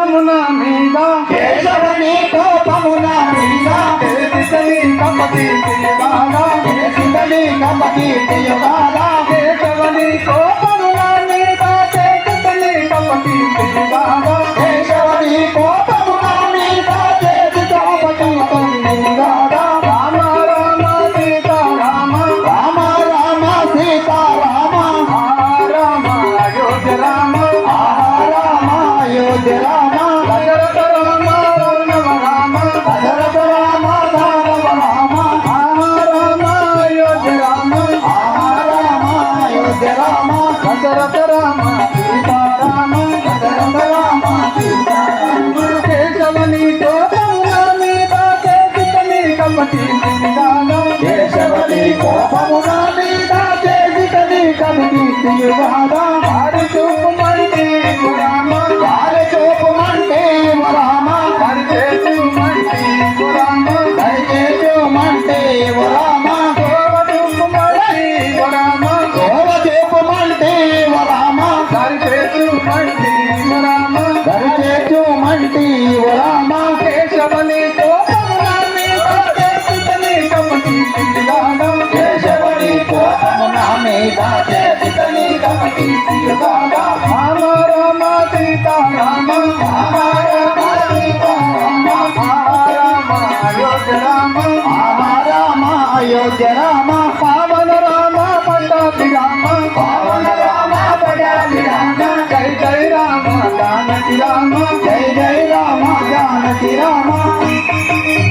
కోపమున మీద కేశవుని కోపమున మీద కేశవని కపటి తిరుగాడా కేశవుని కపటి తిరుగాడా కేశవని కోపమున మీద కేశవని కపటి తిరుగాడా కేశవుని కోపమున మీద కేశవని తిరుగాడా రామ రామ సీతా రామ రామ రామ సీతా రామ రామ అయోధ్య రామ రామ అయోధ్య రామ దశరథ రామ రామ రామ దశరథ రామ రామ రామ రామ అయోధ్య రామ రామ అయోధ్య రామ దశరథ రామ సీతారామ దశరథ రామ సీతా రామ కేశవని కోపమున మీద కేశవని కపటి తిరుగాడా కేశవుని కోపమున మీద కేశవుని కపటి తిరుగాడా వారి చూపుమంటే రామ వారి చూపుమంటే రామ వారి చేతుమంటే రామ దయచేయమంటే రామ గోవ చూపుమంటే రామ గోవ చూపుమంటే రామ వారి చేతుమంటే రామ దయచేయమంటే రామ కేశవని కోపమున మీద కేశవని కపటి తిరుగాడా కేశవుని కోపమున మీద కేశవుని కపటి తిరుగాడా రామ రామ సీతారామ రామ రామ సీతా రామ రామ అయోధ్య రామ రామ రామ అయోధ్య రామ పావన రామ పట్టాభి రామ పవన రామ పడాలి రామ జై జై రామ జానకి రామ జై జై రామ జానకి రామ